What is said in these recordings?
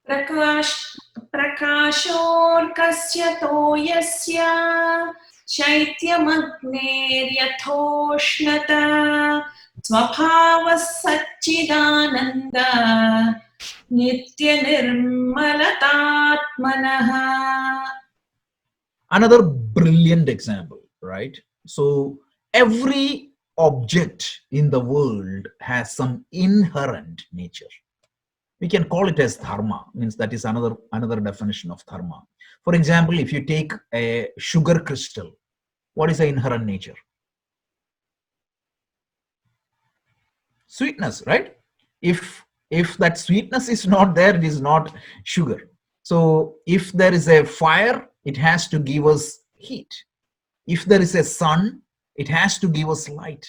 प्रकाशोऽर्कस्य तोयस्य शैत्यमग्नेर्यथोष्णता स्वभावः सच्चिदानन्द नित्यनिर्मलतात्मनः. Another brilliant example, right? So every object in the world has some inherent nature. We can call it as dharma, means that is another definition of dharma. For example, if you take a sugar crystal, what is the inherent nature? Sweetness, right? If that sweetness is not there, it is not sugar. So if there is a fire, it has to give us heat. If there is a sun, it has to give us light,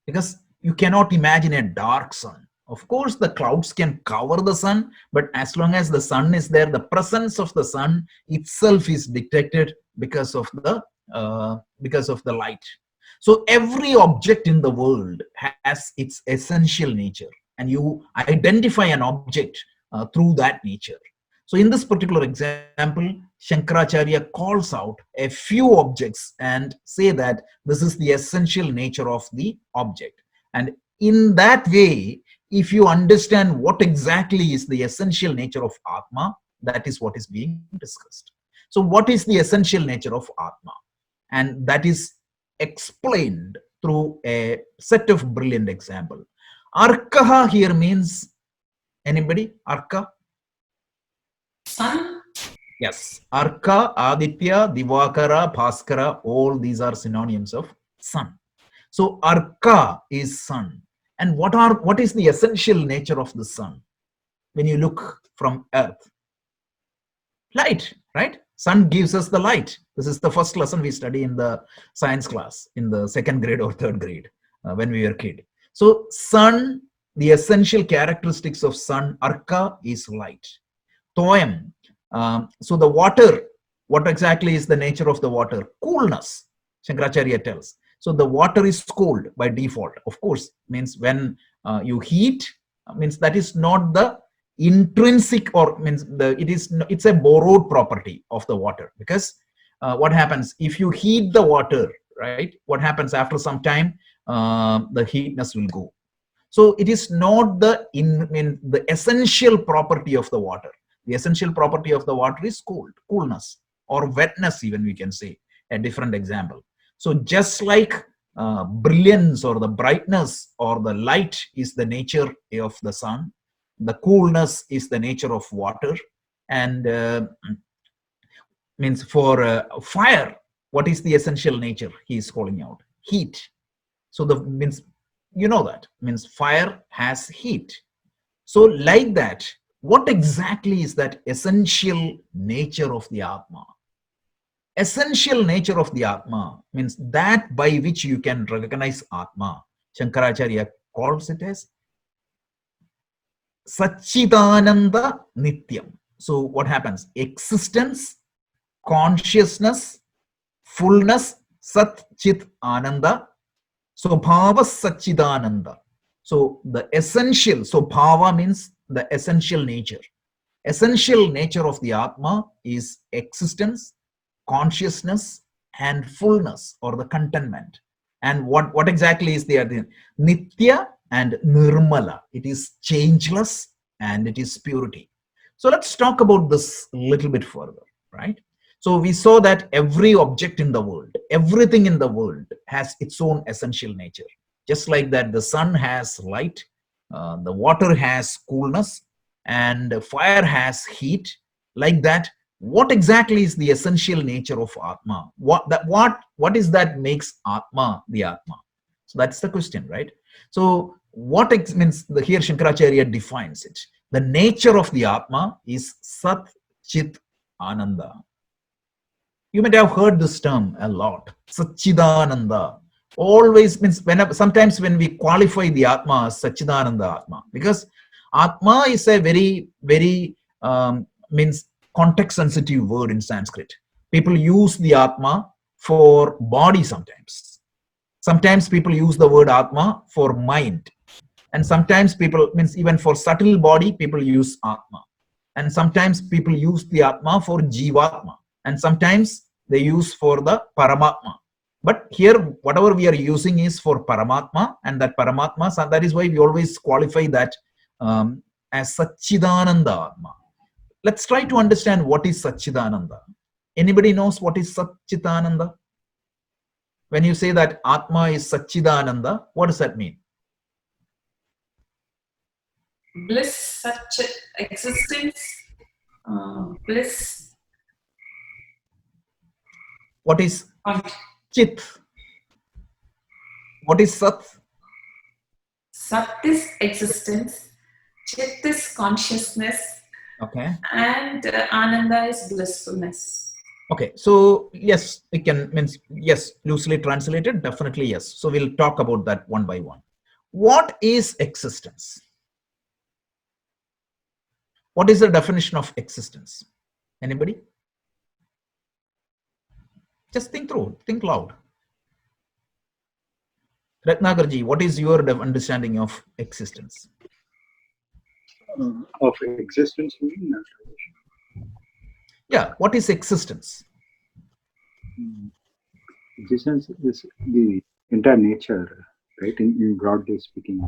because you cannot imagine a dark sun. Of course, the clouds can cover the sun, but as long as the sun is there, the presence of the sun itself is detected because of the light. So every object in the world has its essential nature, and you identify an object through that nature. So in this particular example, Shankaracharya calls out a few objects and say that this is the essential nature of the object. And in that way, if you understand what exactly is the essential nature of Atma, that is what is being discussed. So what is the essential nature of Atma? And that is explained through a set of brilliant examples. Arkaha here means, anybody? Arka? Sun? Yes. Arka, Aditya, Divakara, Bhaskara, all these are synonyms of sun. So Arka is sun. And what is the essential nature of the sun when you look from earth? Light, right? Sun gives us the light. This is the first lesson we study in the science class in the second grade or third grade when we were kid. So sun, the essential characteristics of sun, Arka, is light. Toyam, so the water, what exactly is the nature of the water? Coolness, Shankaracharya tells. So the water is cold by default. Of course, means when you heat, means that is not the intrinsic, or means it's a borrowed property of the water. Because what happens if you heat the water, right? What happens after some time? The heatness will go. So it is not the essential property of the water. The essential property of the water is coolness, or wetness, even we can say, a different example. So just like brilliance or the brightness or the light is the nature of the sun, the coolness is the nature of water. And means for fire, what is the essential nature he is calling out? Heat. So the means, you know, that means fire has heat. So like that, what exactly is that essential nature of the Atma? Essential nature of the Atma means that by which you can recognize Atma. Shankaracharya calls it as Satchidananda Nityam. So what happens? Existence, consciousness, fullness, Sat Chit Ananda, so Bhava Satchidananda. So the essential, so Bhava means the essential nature. Essential nature of the Atma is existence, consciousness, and fullness, or the contentment. And what exactly is the Nitya and Nirmala? It is changeless and it is purity. So let's talk about this a little bit further, right? So we saw that every object in the world, everything in the world has its own essential nature. Just like that, the sun has light, the water has coolness, and fire has heat. Like that, what exactly is the essential nature of Atma? What is that makes Atma the Atma? So that's the question, right? So what means here Shankaracharya defines it. The nature of the Atma is Sat Chit Ananda. You might have heard this term a lot, Satchidananda. Always means sometimes when we qualify the Atma as Satchidananda Atma, because Atma is a very, very means context sensitive word in Sanskrit. People use the Atma for body sometimes. Sometimes people use the word Atma for mind. And sometimes people means even for subtle body, people use Atma. And sometimes people use the Atma for Jivatma, and sometimes they use for the Paramatma. But here, whatever we are using is for Paramatma, and that Paramatma, so that is why we always qualify that as Satchidananda Atma. Let's try to understand what is Satchidananda. Anybody knows what is Satchidananda? When you say that Atma is Satchidananda, what does that mean? Bliss, such existence, bliss. What is Point. Chit? What is Sat? Sat is existence, Chit is consciousness, Okay. and Ananda is blissfulness. Okay. So yes, it can means yes, loosely translated, definitely yes. So we'll talk about that one by one. What is existence? What is the definition of existence? Anybody? Just think through, think loud. Ratnagarji, what is your understanding of existence? Of existence, you mean? Yeah, what is existence? Existence is the entire nature, right? In broadly speaking.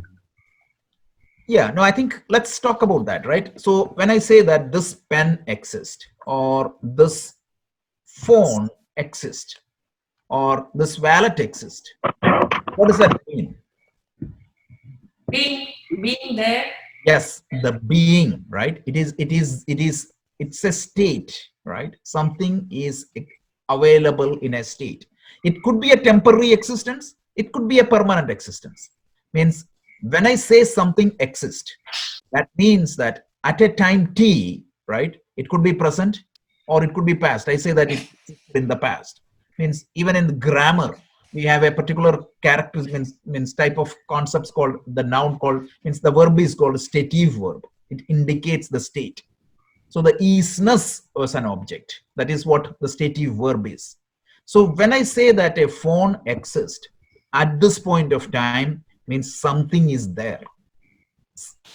Yeah, no, I think let's talk about that, right? So when I say that this pen exists, or this phone exists, or this wallet exists, what does that mean? Being there. Yes, the being, right? It's a state, right? Something is available in a state. It could be a temporary existence, it could be a permanent existence. Means when I say something exists, that means that at a time t, right, it could be present or it could be past. I say that it's in the past. Means even in the grammar, we have a particular character, means type of concepts called the noun called, means the verb is called stative verb. It indicates the state. So the isness was an object. That is what the stative verb is. So when I say that a phone exists at this point of time, means something is there.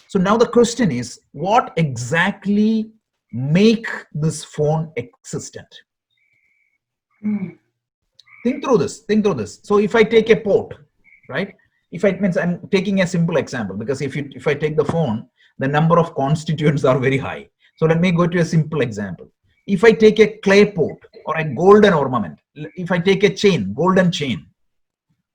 So now the question is, what exactly make this phone existent? Think through this, think through this. So if I take a pot, right? If it means I'm taking a simple example, because if I take the phone, the number of constituents are very high. So let me go to a simple example. If I take a clay pot or a golden ornament, if I take a chain, golden chain,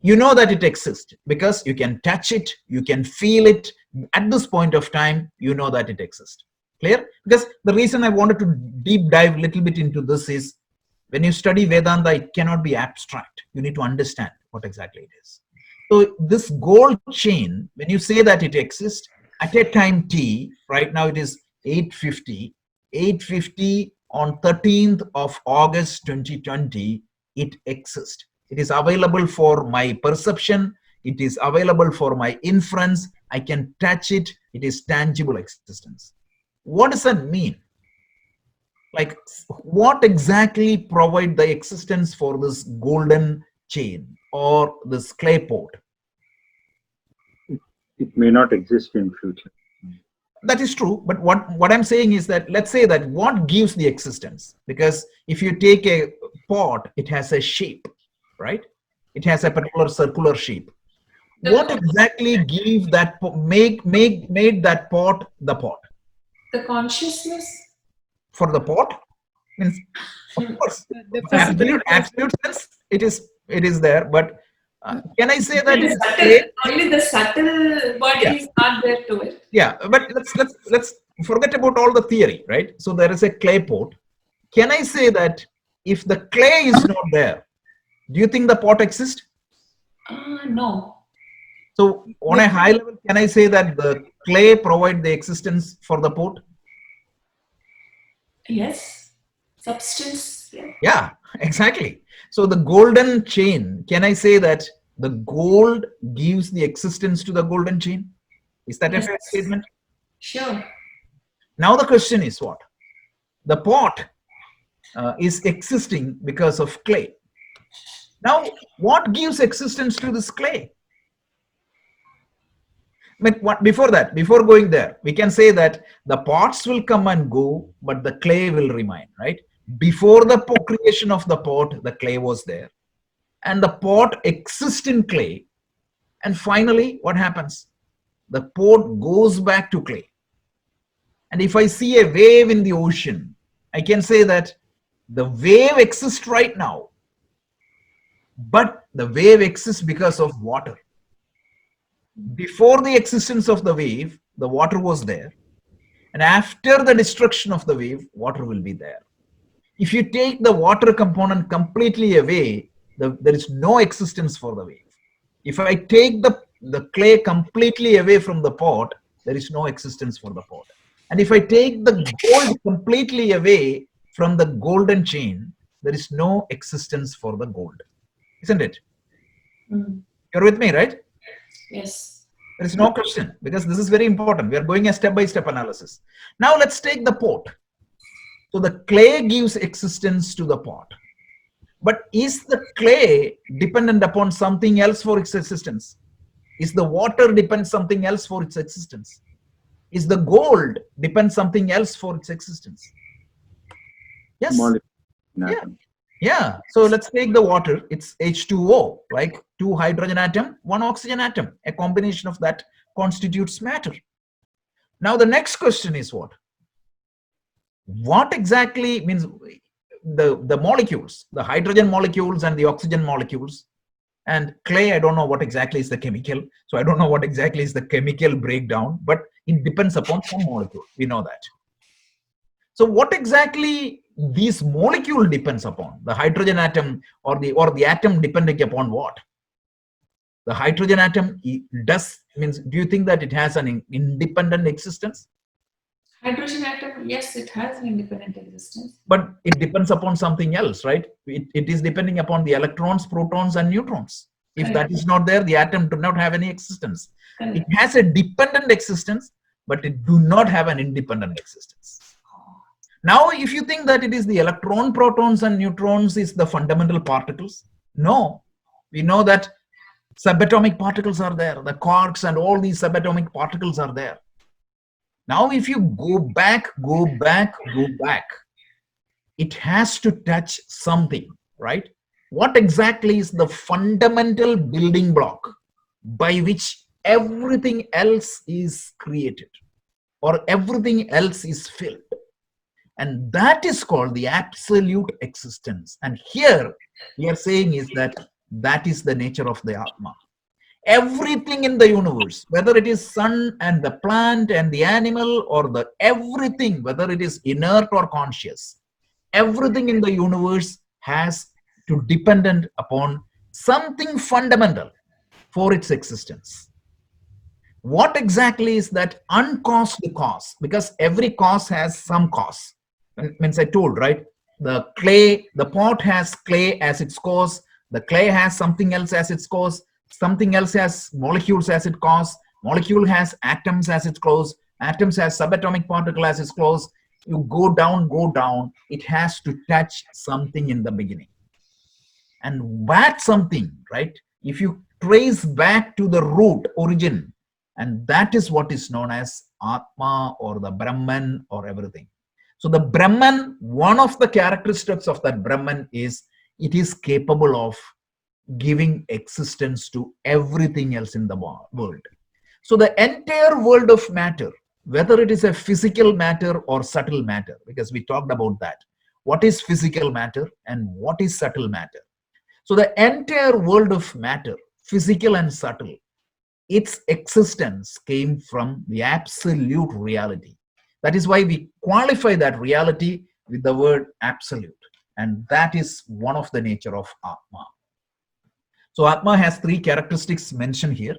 you know that it exists because you can touch it, you can feel it. At this point of time, you know that it exists. Clear? Because the reason I wanted to deep dive a little bit into this is, when you study Vedanta, it cannot be abstract. You need to understand what exactly it is. So this gold chain, when you say that it exists at a time t, right now it is 8:50, 8:50 on 13th of August 2020, it exists. It is available for my perception. It is available for my inference. I can touch it. It is tangible existence. What does that mean? Like, what exactly provide the existence for this golden chain or this clay pot? It may not exist in future. That is true, but what I'm saying is that, let's say that what gives the existence, because if you take a pot, it has a shape, right? It has a particular circular shape. What exactly give that made that pot the pot? The consciousness. For the pot, means of course, The absolute sense, it is there, but can I say that Only the subtle body is not there to it. Yeah, but let's forget about all the theory, right? So there is a clay pot. Can I say that if the clay is not there, do you think the pot exists? No. So on a high level, can I say that the clay provide the existence for the pot? Yes. Substance. Yeah. Yeah, exactly. So the golden chain, can I say that the gold gives the existence to the golden chain? Is that a fair statement? Sure. Now the question is what? The pot is existing because of clay. Now, what gives existence to this clay? Before that, before going there, we can say that the pots will come and go, but the clay will remain, right? Before the creation of the pot, the clay was there, and the pot exists in clay. And finally, what happens? The pot goes back to clay. And if I see a wave in the ocean, I can say that the wave exists right now, but the wave exists because of water. Before the existence of the wave, the water was there. And after the destruction of the wave, water will be there. If you take the water component completely away, there is no existence for the wave. If I take the clay completely away from the pot, there is no existence for the pot. And if I take the gold completely away from the golden chain, there is no existence for the gold. Isn't it? You're with me, right? Yes. There is no question, because this is very important. We are going a step-by-step analysis. Now let's take the pot. So the clay gives existence to the pot. But is the clay dependent upon something else for its existence? Is the water depend something else for its existence? Is the gold depend something else for its existence? Yes. Yeah. Yeah. So let's take the water. It's H2O, like 2 hydrogen atom, 1 oxygen atom. A combination of that constitutes matter. Now the next question is what? What exactly means the molecules, the hydrogen molecules and the oxygen molecules, and clay, I don't know what exactly is the chemical. So I don't know what exactly is the chemical breakdown, but it depends upon some molecule. We know that. So what exactly these molecule depends upon? The hydrogen atom or the atom depending upon what? The hydrogen atom do you think that it has an independent existence? Hydrogen atom, yes, it has an independent existence. But it depends upon something else, right? It is depending upon the electrons, protons, and neutrons. If that is not there, the atom do not have any existence. It has a dependent existence, but it do not have an independent existence. Now, if you think that it is the electron, protons, and neutrons is the fundamental particles, no. We know that subatomic particles are there. The quarks and all these subatomic particles are there. Now, if you go back, it has to touch something, right? What exactly is the fundamental building block by which everything else is created or everything else is filled? And that is called the absolute existence. And here we are saying is that is the nature of the Atma. Everything in the universe, whether it is sun and the plant and the animal or the everything, whether it is inert or conscious, everything in the universe has to dependent upon something fundamental for its existence. What exactly is that uncaused cause? Because every cause has some cause. Means I told, right? The clay, the pot has clay as its cause. The clay has something else as its cause. Something else has molecules as its cause. Molecule has atoms as its cause. Atoms has subatomic particle as its cause. You go down, it has to touch something in the beginning. And that something, right? If you trace back to the root origin, and that is what is known as Atma or the Brahman or everything. So the Brahman, one of the characteristics of that Brahman is it is capable of giving existence to everything else in the world. So the entire world of matter, whether it is a physical matter or subtle matter, because we talked about that. What is physical matter and what is subtle matter? So the entire world of matter, physical and subtle, its existence came from the absolute reality. That is why we qualify that reality with the word absolute. And that is one of the nature of Atma. So Atma has 3 characteristics mentioned here.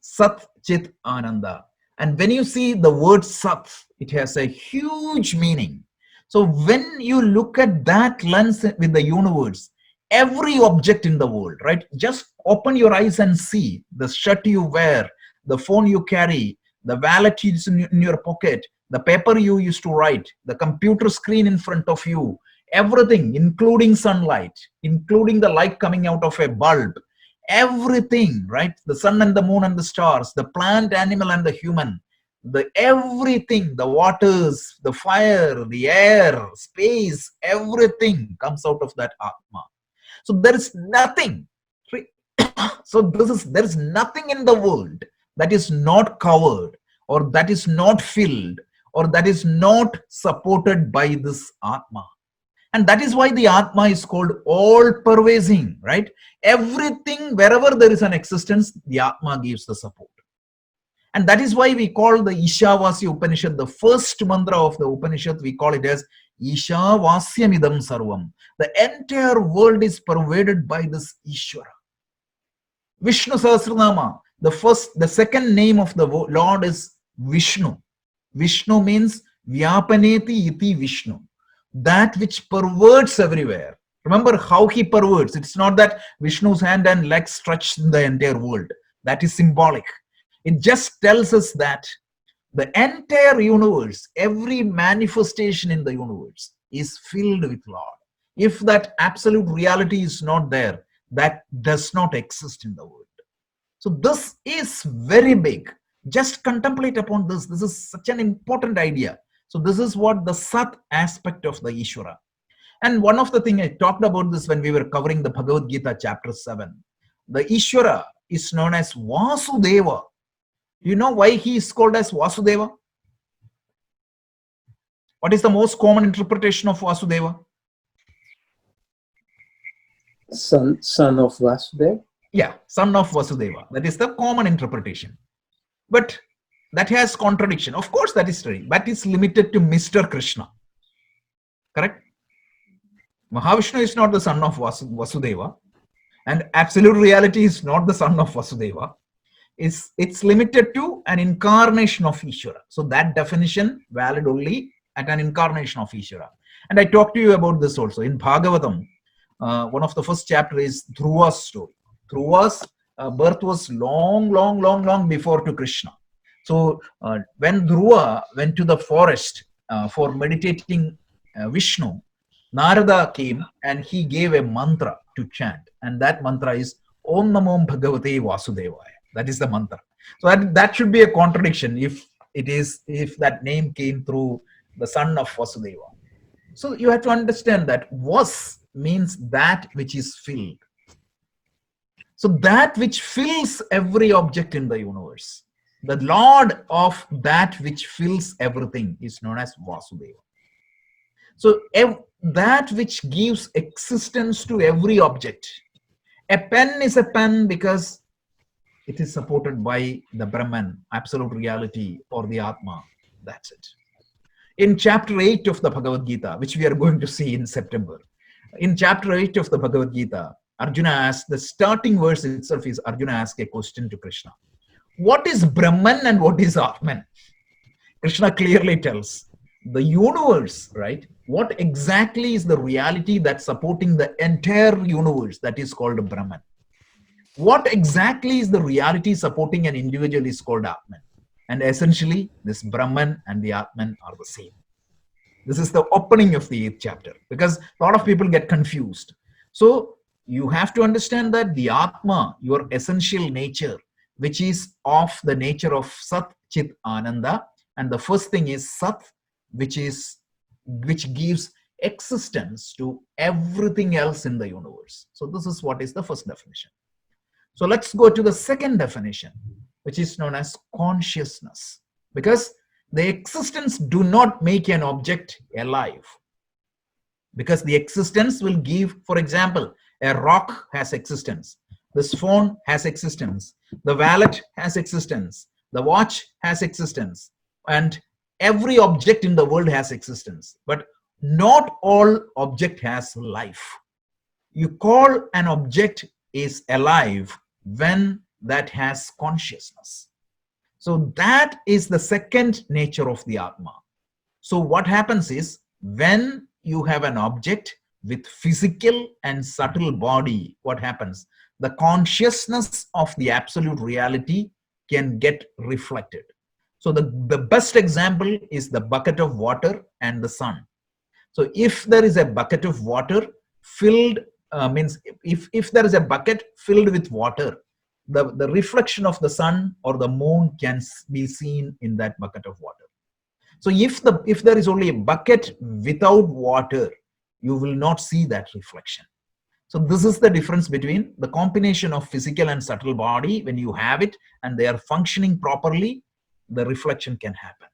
Sat, Chit, Ananda. And when you see the word Sat, it has a huge meaning. So when you look at that lens with the universe, every object in the world, right? Just open your eyes and see the shirt you wear, the phone you carry, the wallet is in your pocket, the paper you used to write, the computer screen in front of you, everything, including sunlight, including the light coming out of a bulb, everything, right? The sun and the moon and the stars, the plant, animal and the human, the everything, the waters, the fire, the air, space, everything comes out of that Atma. So there is nothing. So there is nothing in the world that is not covered or that is not filled or that is not supported by this Atma. And that is why the Atma is called all-pervasive, right? Everything, wherever there is an existence, the Atma gives the support. And that is why we call the Ishavasya Upanishad, the first mantra of the Upanishad, we call it as Ishavasyamidam Sarvam. The entire world is pervaded by this Ishvara. Vishnu Sahasranama, the second name of the Lord is Vishnu. Vishnu means Vyapaneti iti Vishnu, that which perverts everywhere. Remember how he perverts. It's not that Vishnu's hand and legs stretch in the entire world. That is symbolic. It just tells us that the entire universe, every manifestation in the universe is filled with Lord. If that absolute reality is not there, that does not exist in the world. So this is very big. Just contemplate upon this. This is such an important idea. So this is what the Sat aspect of the Ishvara. And one of the things I talked about this when we were covering the Bhagavad Gita chapter 7. The Ishvara is known as Vasudeva. You know why he is called as Vasudeva? What is the most common interpretation of Vasudeva? Son of Vasudeva? Yeah, son of Vasudeva. That is the common interpretation. But that has contradiction. Of course, that is true. But it's limited to Mr. Krishna. Correct? Mahavishnu is not the son of Vasudeva. And absolute reality is not the son of Vasudeva. It's limited to an incarnation of Ishvara. So that definition valid only at an incarnation of Ishvara. And I talked to you about this also. In Bhagavatam, one of the first chapter is Dhruva's story. Dhruva's birth was long before to Krishna. So when Dhruva went to the forest for meditating Vishnu, Narada came and he gave a mantra to chant. And that mantra is Om Namo Bhagavate Vasudevaya. That is the mantra. So that should be a contradiction if that name came through the son of Vasudeva. So you have to understand that Vas means that which is filled. So that which fills every object in the universe, the Lord of that which fills everything is known as Vasudeva. So that which gives existence to every object. A pen is a pen because it is supported by the Brahman, absolute reality, or the Atma. That's it. In chapter 8 of the Bhagavad Gita, which we are going to see in September, in chapter 8 of the Bhagavad Gita, Arjuna asks, the starting verse itself is Arjuna asks a question to Krishna. What is Brahman and what is Atman? Krishna clearly tells the universe, right? What exactly is the reality that's supporting the entire universe that is called Brahman? What exactly is the reality supporting an individual is called Atman? And essentially, this Brahman and the Atman are the same. This is the opening of the 8th chapter because a lot of people get confused. So you have to understand that the Atma, your essential nature, which is of the nature of Sat, Chit, Ananda. And the first thing is Sat, which gives existence to everything else in the universe. So this is what is the first definition. So let's go to the second definition, which is known as consciousness. Because the existence do not make an object alive. Because the existence will give, for example, a rock has existence. This phone has existence. The wallet has existence. The watch has existence. And every object in the world has existence. But not all object has life. You call an object is alive when that has consciousness. So that is the second nature of the Atma. So what happens is when you have an object with physical and subtle body, what happens? The consciousness of the absolute reality can get reflected. So the best example is the bucket of water and the sun. So if there is a bucket of water filled means if there is a bucket filled with water, the reflection of the sun or the moon can be seen in that bucket of water. So if there is only a bucket without water, you will not see that reflection. So this is the difference between the combination of physical and subtle body. When you have it and they are functioning properly, the reflection can happen.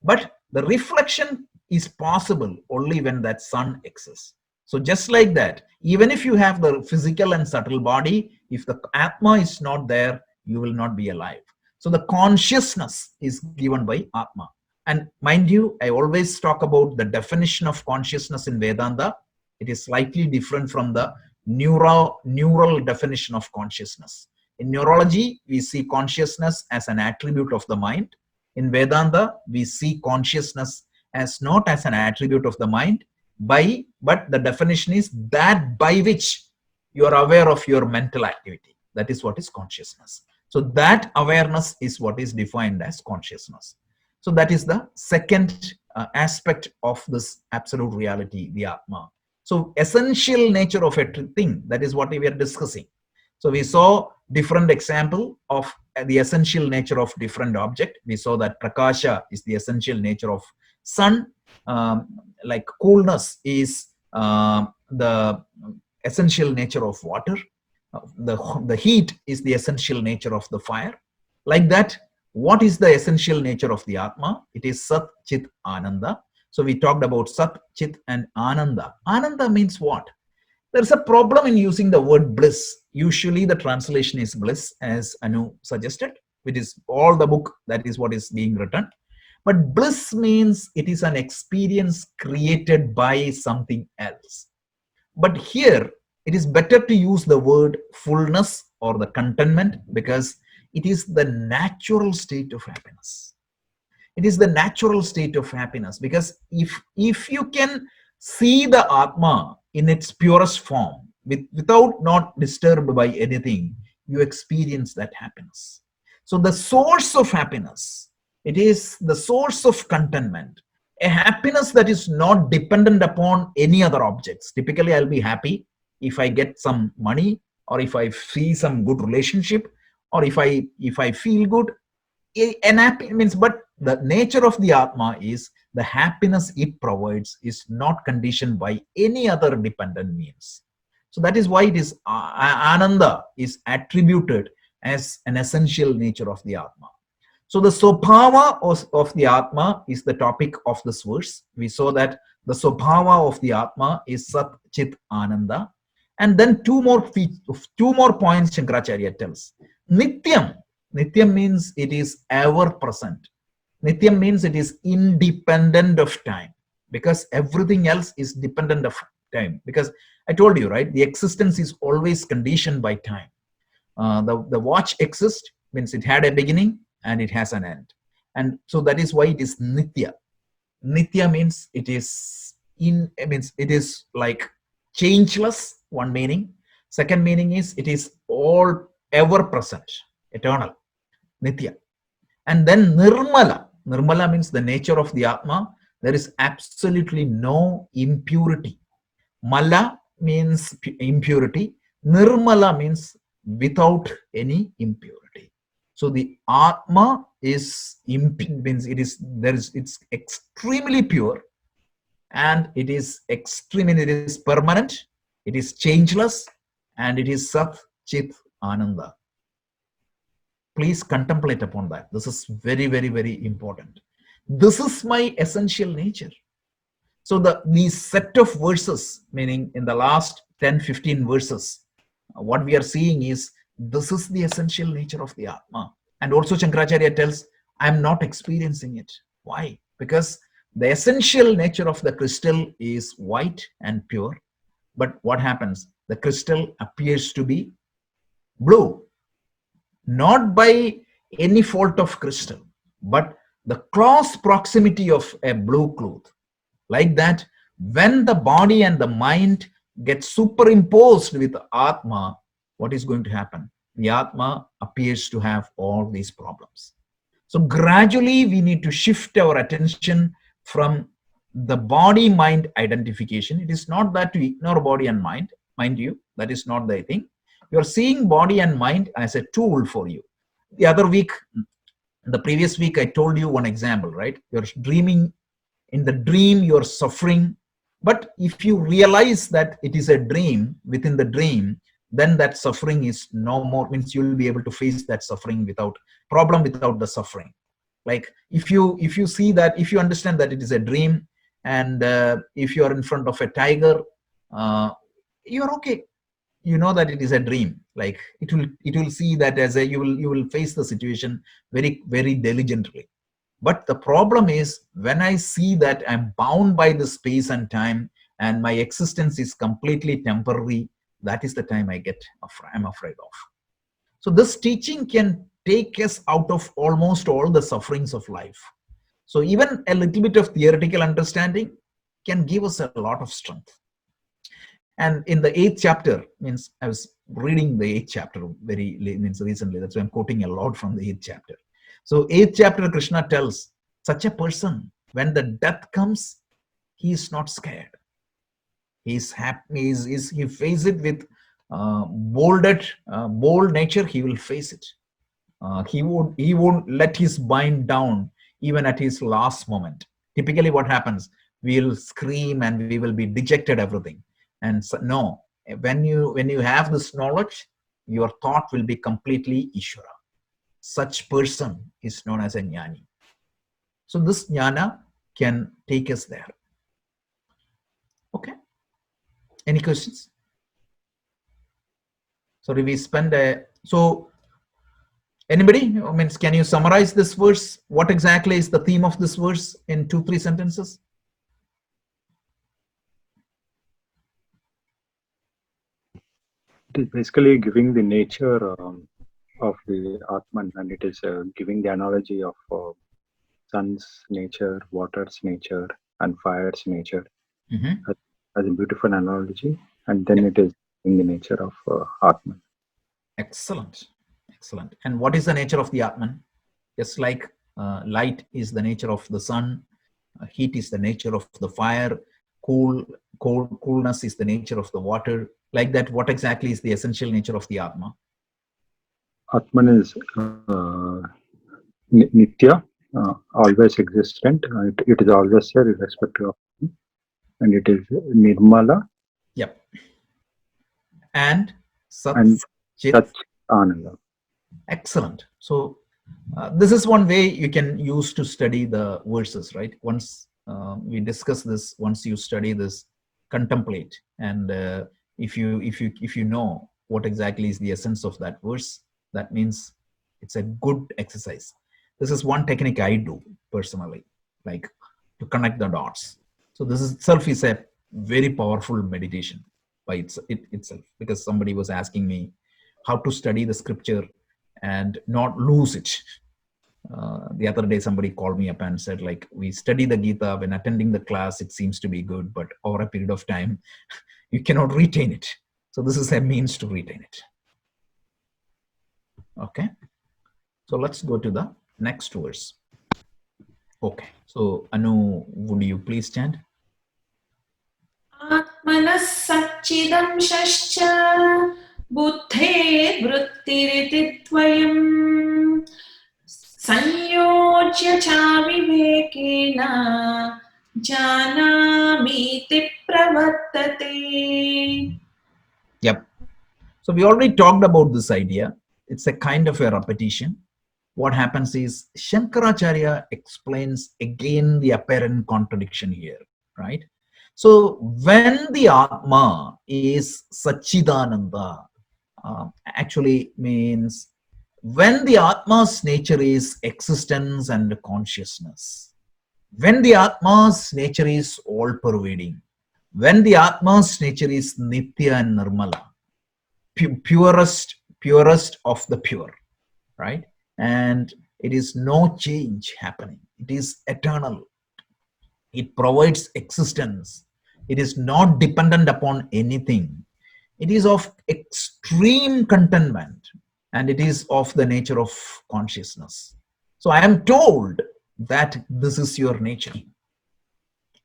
But the reflection is possible only when that sun exists. So just like that, even if you have the physical and subtle body, if the Atma is not there, you will not be alive. So the consciousness is given by Atma. And mind you, I always talk about the definition of consciousness in Vedanta. It is slightly different from the neural definition of consciousness. In neurology, we see consciousness as an attribute of the mind. In Vedanta, we see consciousness as not as an attribute of the mind, but the definition is that by which you are aware of your mental activity. That is what is consciousness. So that awareness is what is defined as consciousness. So that is the second aspect of this absolute reality, the Atma. So essential nature of a thing, that is what we are discussing. So we saw different example of the essential nature of different object. We saw that Prakasha is the essential nature of sun, like coolness is the essential nature of water. The heat is the essential nature of the fire. Like that, what is the essential nature of the Atma? It is Sat, Chit, Ananda. So we talked about Sat, Chit and Ananda. Ananda means what? There's a problem in using the word bliss. Usually the translation is bliss, as Anu suggested. It is all the book, that is what is being written. But bliss means it is an experience created by something else. But here, it is better to use the word fullness or the contentment, because it is the natural state of happiness. It is the natural state of happiness, because if you can see the Atma in its purest form, without not disturbed by anything, you experience that happiness. So the source of happiness, it is the source of contentment, a happiness that is not dependent upon any other objects. Typically, I'll be happy if I get some money, or if I see some good relationship, or if I feel good. An happy means, but the nature of the Atma is the happiness it provides is not conditioned by any other dependent means. So that is why it is Ananda is attributed as an essential nature of the Atma. So the Swabhava of the Atma is the topic of this verse. We saw that the Swabhava of the Atma is Sat, Chit, Ananda. And then two more points Shankaracharya tells. Nityam. Nityam means it is ever present. Nityam means it is independent of time, because everything else is dependent of time. Because I told you, right, the existence is always conditioned by time. The watch exists, means it had a beginning and it has an end. And so that is why it is Nitya. Nitya means it is like changeless, one meaning. Second meaning is it is all ever present, eternal, Nitya. And then Nirmala. Nirmala means the nature of the Atma. There is absolutely no impurity. Mala means impurity. Nirmala means without any impurity. So the Atma is it's extremely pure, and it is permanent, it is changeless, and it is Sat, Chit, Ananda. Please contemplate upon that. This is very, very, very important. This is my essential nature. So these set of verses, meaning in the last 10-15 verses, what we are seeing is this is the essential nature of the Atma. And also Shankaracharya tells, I am not experiencing it. Why? Because the essential nature of the crystal is white and pure. But what happens? The crystal appears to be blue. Not by any fault of crystal, but the close proximity of a blue cloth. Like that, when the body and the mind get superimposed with Atma, what is going to happen? The Atma appears to have all these problems. So gradually we need to shift our attention from the body-mind identification. It is not that to ignore body and mind, mind you. That is not the thing. You're seeing body and mind as a tool for you. The other week, the previous week, I told you one example, right? You're dreaming. In the dream, you're suffering. But if you realize that it is a dream, within the dream, then that suffering is no more, means you will be able to face that suffering without problem, without the suffering. Like if you see that, if you understand that it is a dream, and if you are in front of a tiger, you're okay. You know that it is a dream. Like it will see that as a, you will face the situation very, very diligently. But the problem is, when I see that I'm bound by the space and time, and my existence is completely temporary, that is the time I'm afraid of. So this teaching can take us out of almost all the sufferings of life. So even a little bit of theoretical understanding can give us a lot of strength. And in the 8th chapter, means I was reading the 8th chapter recently. That's why I'm quoting a lot from the 8th chapter. So 8th chapter, Krishna tells such a person, when the death comes, he is not scared. He is happy. He faces it with bold nature. He will face it. He won't let his mind down even at his last moment. Typically, what happens? We'll scream and we will be dejected, everything. And so, no, when you have this knowledge, your thought will be completely Ishvara. Such person is known as a jnani. So this jnana can take us there. Okay. Any questions? Sorry, we spend so anybody, means, can you summarize this verse? What exactly is the theme of this verse in 2-3 sentences? It is basically giving the nature of the Atman, and it is giving the analogy of sun's nature, water's nature, and fire's nature as a beautiful analogy, and then it is in the nature of Atman. Excellent. Excellent. And what is the nature of the Atman? Just like light is the nature of the sun, heat is the nature of the fire, coolness is the nature of the water. Like that, what exactly is the essential nature of the Atma? Atman is Nitya, always existent. It is always there, irrespective of him. And it is Nirmala. Yep. And Sat Chit Ananda. Excellent. So this is one way you can use to study the verses, right? Once we discuss this, once you study this, contemplate, and if you know what exactly is the essence of that verse, that means it's a good exercise. This is one technique I do personally, like to connect the dots. So this itself is a very powerful meditation by itself, because somebody was asking me how to study the scripture and not lose it. The other day, somebody called me up and said, like, we study the Gita, when attending the class, it seems to be good, but over a period of time, you cannot retain it. So this is a means to retain it. Okay. So let's go to the next verse. Okay. So Anu, would you please chant? Atmanas Satchidamshascha Buddhe Vrittiriti Tvayam Sanyojya cha vivekena Janamiti pravartate. Yep. So we already talked about this idea. It's a kind of a repetition. What happens is Shankaracharya explains again the apparent contradiction here, right? So when the Atma is Satchidananda, actually means when the Atma's nature is existence and consciousness, when the Atma's nature is all-pervading, when the Atma's nature is Nitya and Nirmala, purest of the pure, right? And it is no change happening. It is eternal. It provides existence. It is not dependent upon anything. It is of extreme contentment, and it is of the nature of consciousness. So I am told that this is your nature.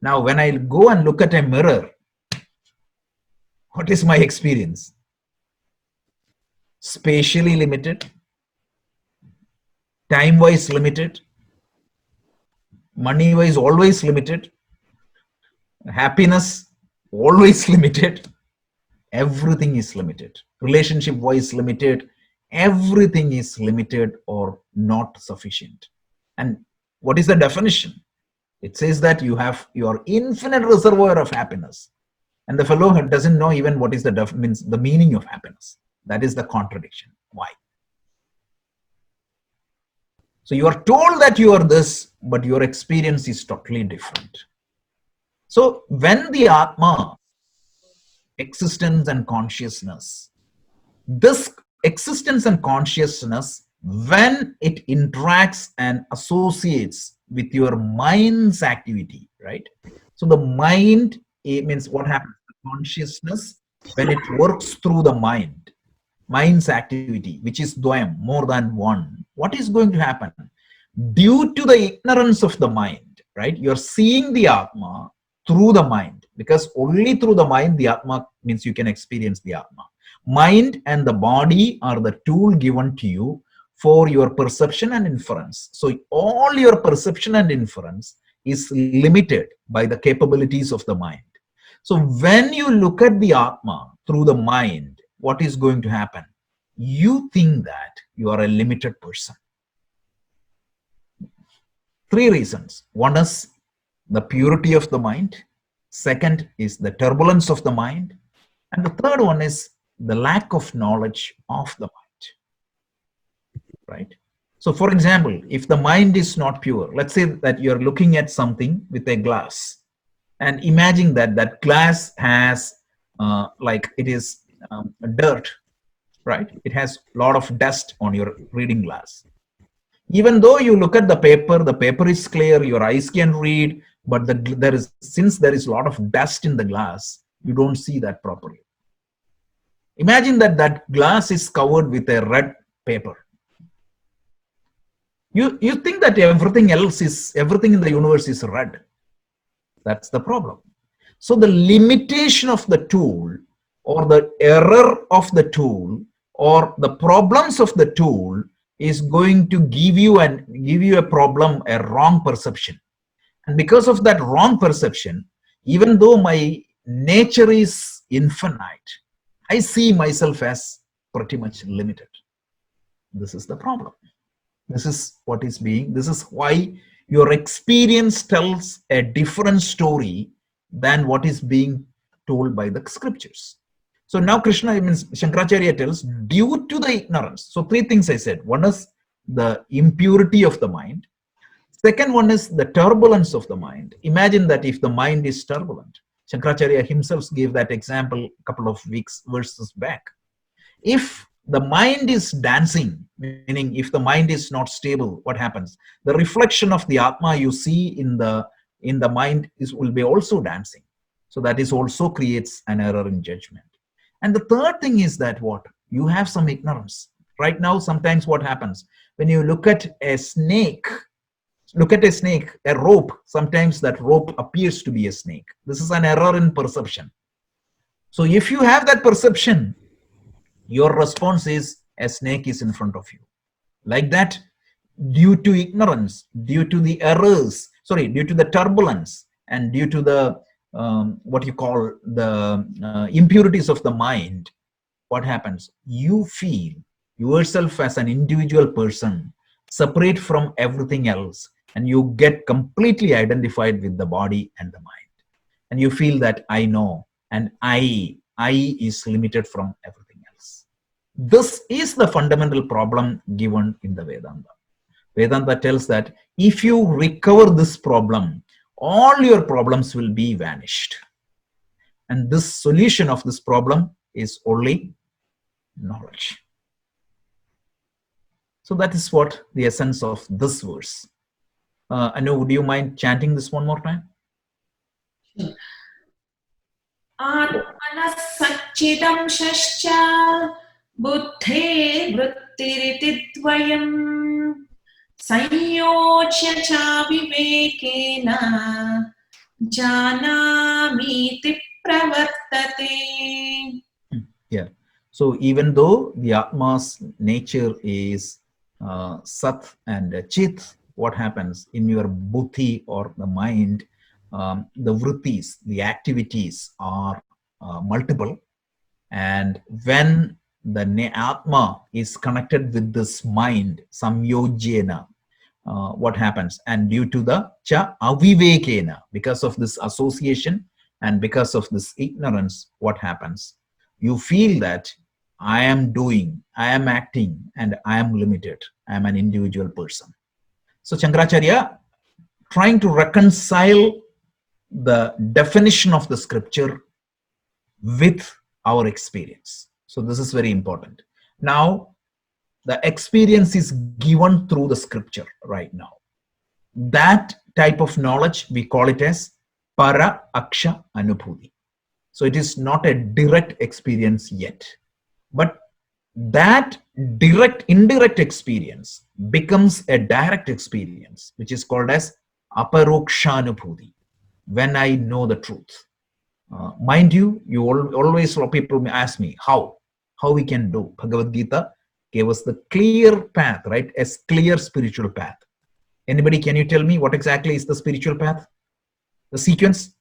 Now, when I go and look at a mirror, What is my experience? Spatially limited, time-wise limited, money-wise always limited, happiness always limited, everything is limited, relationship-wise limited, everything is limited or not sufficient. And what is the definition? It says that you have your infinite reservoir of happiness. And the fellow doesn't know even what is the meaning of happiness. That is the contradiction. Why? So you are told that you are this, but your experience is totally different. So when the Atma, existence and consciousness, this existence and consciousness, when it interacts and associates with your mind's activity, right? So the mind, it means what happens? Consciousness, when it works through the mind's activity, which is dvayam, more than one, what is going to happen? Due to the ignorance of the mind, right? You're seeing the Atma through the mind, because only through the mind, the Atma means you can experience the Atma. Mind and the body are the tool given to you for your perception and inference. So all your perception and inference is limited by the capabilities of the mind. So when you look at the Atma through the mind, what is going to happen? You think that you are a limited person. Three reasons. One is the purity of the mind. Second is the turbulence of the mind. And the third one is the lack of knowledge of the mind. Right? So for example, if the mind is not pure, let's say that you're looking at something with a glass, and imagine that that glass has like it is dirt, right? It has a lot of dust on your reading glass. Even though you look at the paper is clear, your eyes can read, but since there is a lot of dust in the glass, you don't see that properly. Imagine that that glass is covered with a red paper. You think that everything in the universe is red. That's the problem. So the limitation of the tool, or the error of the tool, or the problems of the tool is going to give you a problem, a wrong perception. And because of that wrong perception, even though my nature is infinite, I see myself as pretty much limited. This is the problem. This is why your experience tells a different story than what is being told by the scriptures. So now Krishna, means Shankaracharya, tells due to the ignorance. So three things I said. One is the impurity of the mind. Second one is the turbulence of the mind. Imagine that if the mind is turbulent. Shankaracharya himself gave that example a couple of verses back. If the mind is dancing, meaning if the mind is not stable, what happens? The reflection of the Atma you see in the mind will be also dancing. So that is also creates an error in judgment. And the third thing is that what? You have some ignorance. Right now, sometimes what happens? When you look at a snake, a rope, sometimes that rope appears to be a snake. This is an error in perception. So if you have that perception, your response is a snake is in front of you. Like that, due to ignorance, due to the errors, due to the turbulence, and due to the what you call the impurities of the mind, what happens? You feel yourself as an individual person, separate from everything else, and you get completely identified with the body and the mind. And you feel that I know, and I is limited from everything else. This is the fundamental problem given in the Vedanta. Vedanta tells that if you recover this problem, all your problems will be vanished. And this solution of this problem is only knowledge. So that is what the essence of this verse. Anu, would you mind chanting this one more time? Atmanas satchidam shascha buddhe vrittiriti dvayam sanyochya cha vivekena janamiti pravartate. Yeah. So even though the Atma's nature is Sat and Chit, what happens in your buddhi or the mind, the vrittis, the activities are multiple. And when the Atma is connected with this mind, samyojena, what happens? And due to the cha avivekena, because of this association and because of this ignorance, what happens? You feel that I am doing, I am acting, and I am limited. I am an individual person. So Shankaracharya trying to reconcile the definition of the scripture with our experience. So this is very important. Now, the experience is given through the scripture right now. That type of knowledge, we call it as para aksha anubhuti. So it is not a direct experience yet. But that indirect experience becomes a direct experience, which is called as aparokshanubhuti, when I know the truth. Mind you, always people ask me how we can do. Bhagavad Gita gave us the clear path, right? A clear spiritual path. Anybody, can you tell me what exactly is the spiritual path? The sequence?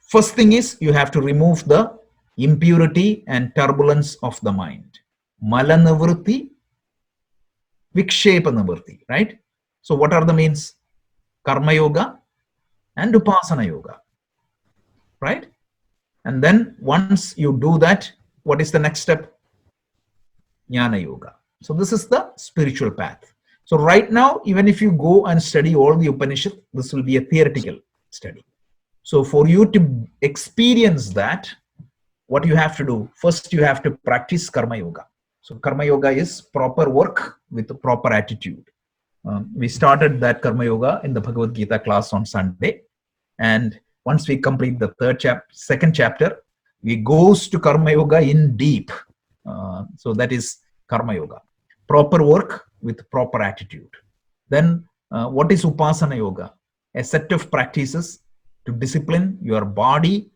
First thing is you have to remove the impurity and turbulence of the mind. Mala nivritti, vikshepa nivritti, right? So what are the means? Karma yoga and upasana yoga, right? And then once you do that, what is the next step? Jnana yoga. So this is the spiritual path. So right now, even if you go and study all the Upanishad, this will be a theoretical study. So for you to experience that, what you have to do? First, you have to practice karma yoga. So karma yoga is proper work with a proper attitude. We started that karma yoga in the Bhagavad Gita class on Sunday. And once we complete the second chapter, we goes to karma yoga in deep. So that is karma yoga. Proper work with proper attitude. Then what is upasana yoga? A set of practices to discipline your body,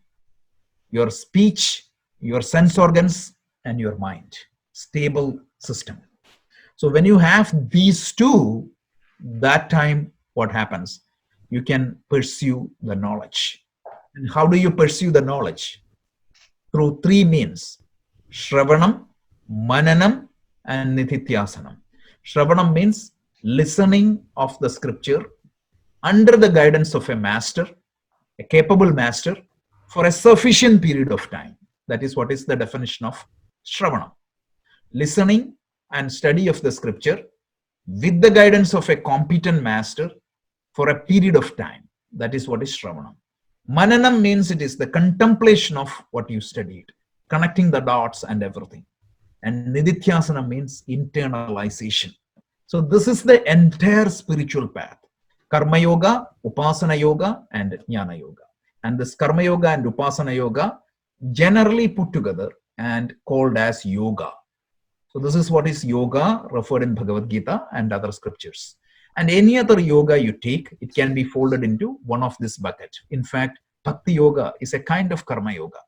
your speech, your sense organs, and your mind. Stable system. So when you have these two, that time what happens? You can pursue the knowledge. And how do you pursue the knowledge? Through three means: Shravanam, Mananam, and Nithityasanam. Shravanam means listening of the scripture under the guidance of a master, a capable master, for a sufficient period of time. That is what is the definition of Shravanam. Listening and study of the scripture with the guidance of a competent master for a period of time. That is what is Shravanam. Mananam means it is the contemplation of what you studied, connecting the dots and everything. And Nidithyasana means internalization. So this is the entire spiritual path. Karma yoga, Upasana yoga, and Jnana yoga. And this Karma yoga and Upasana yoga generally put together and called as yoga. So this is what is yoga referred in Bhagavad Gita and other scriptures. And any other yoga you take, it can be folded into one of this bucket. In fact, Bhakti yoga is a kind of karma yoga.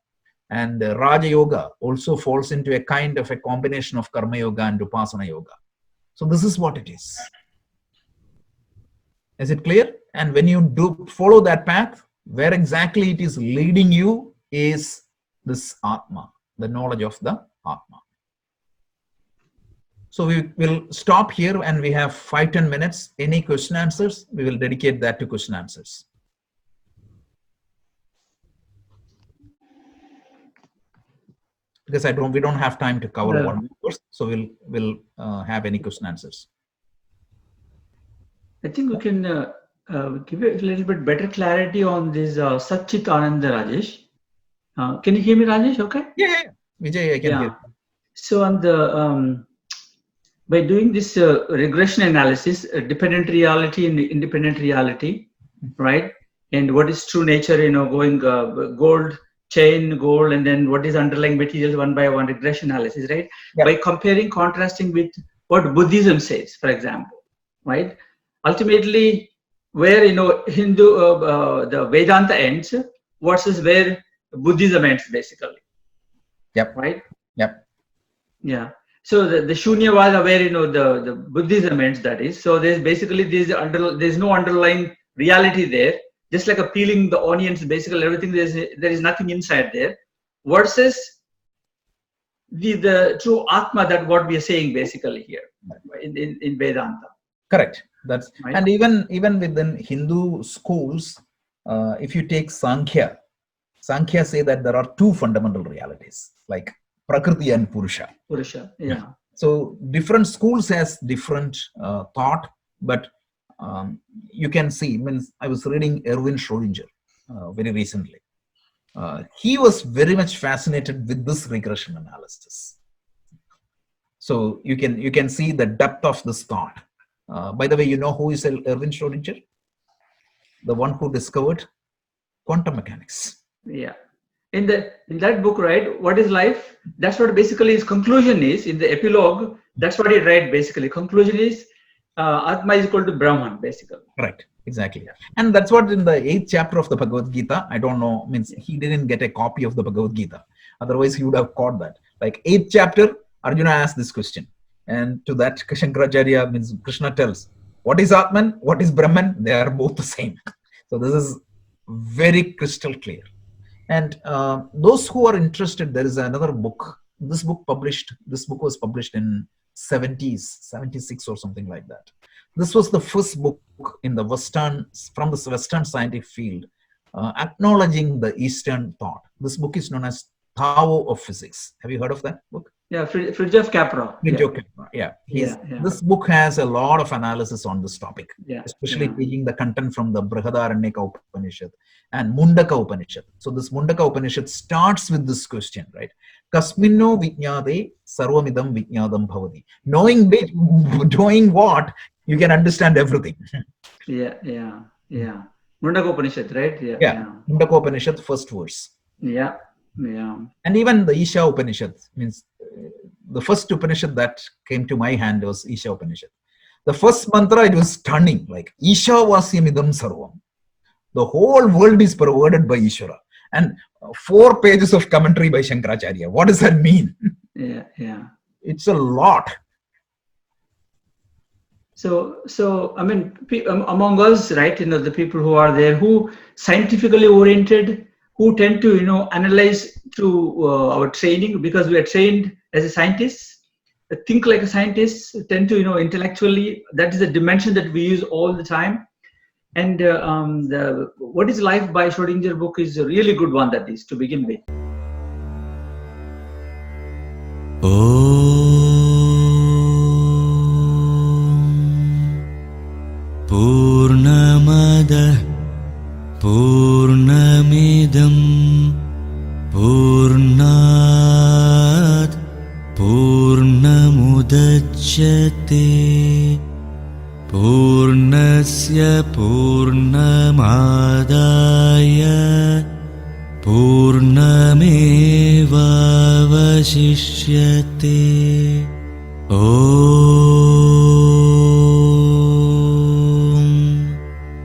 And Raja yoga also falls into a kind of a combination of karma yoga and Upasana yoga. So this is what it is. Is it clear? And when you do follow that path, where exactly it is leading you is this Atma, the knowledge of the Atma. So we will stop here and we have 5-10 minutes. Any question answers? We will dedicate that to question answers. Because we don't have time to cover one course, so we'll have any question answers. I think we can give a little bit better clarity on this Sat Chit Ananda, Rajesh. Can you hear me, Rajesh? Okay. Yeah. Vijay, I can hear. So on the by doing this regression analysis, dependent reality and independent reality, right? And what is true nature? Going gold chain, gold, and then what is underlying materials one by one, regression analysis, right? Yeah. By comparing, contrasting with what Buddhism says, for example, right? Ultimately, where Hindu the Vedanta ends versus where Buddhism ends, basically. Yep. Right. Yep. Yeah. So the Shunyavada, where the Buddhism ends, that is. So there's basically there's no underlying reality there. Just like a peeling the onions, basically everything there is nothing inside there. Versus the true Atma, that what we are saying basically here in Vedanta. Correct. That's right. And even within Hindu schools, if you take Sankhya say that there are two fundamental realities, like Prakriti and Purusha. Purusha, yeah. So different schools has different thought, but you can see. Means I was reading Erwin Schrödinger very recently. He was very much fascinated with this regression analysis. So you can see the depth of this thought. By the way, you know who is Erwin Schrödinger? The one who discovered quantum mechanics. Yeah. In that book, right? What is life? That's what basically his conclusion is. In the epilogue, that's what he write basically. Conclusion is Atma is equal to Brahman, basically. Right. Exactly. And that's what in the 8th chapter of the Bhagavad Gita, I don't know, means he didn't get a copy of the Bhagavad Gita. Otherwise, he would have caught that. Like 8th chapter, Arjuna asked this question. And to that, Shankaracharya, means Krishna tells, what is Atman? What is Brahman? They are both the same. So this is very crystal clear. And those who are interested, there is another book. This book was published in 70s, 76 or something like that. This was the first book in the Western scientific field, acknowledging the Eastern thought. This book is known as Tao of Physics. Have you heard of that book? Yeah, Fritjof Capra. Yeah. This book has a lot of analysis on this topic, especially taking the content from the Brihadaranyaka Upanishad and Mundaka Upanishad. So this Mundaka Upanishad starts with this question, right? Kasminno vijñāte sarvamidam vijñādam bhavati. Knowing what, you can understand everything. Yeah. Mundaka Upanishad, right? Yeah. Mundaka Upanishad, first verse. Yeah. And even the Isha Upanishad, means the first Upanishad that came to my hand was Isha Upanishad. The first mantra, it was stunning, like Isha vasyamidam sarvam. The whole world is pervaded by Ishvara. And 4 pages of commentary by Shankaracharya. What does that mean? Yeah. It's a lot. So I mean, among us, right? The people who are there, who scientifically oriented, who tend to analyze through our training, because we are trained as a scientist, think like a scientist, tend to intellectually. That is the dimension that we use all the time. And the What is Life by Schrödinger book is a really good one, that is, to begin with. Purnamada Purnamidam Purnat Purnamudachyate Purnasya Purnamadaya Purnamevavashishyate.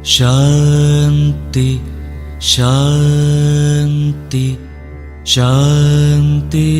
Shanti, Shanti, Shanti.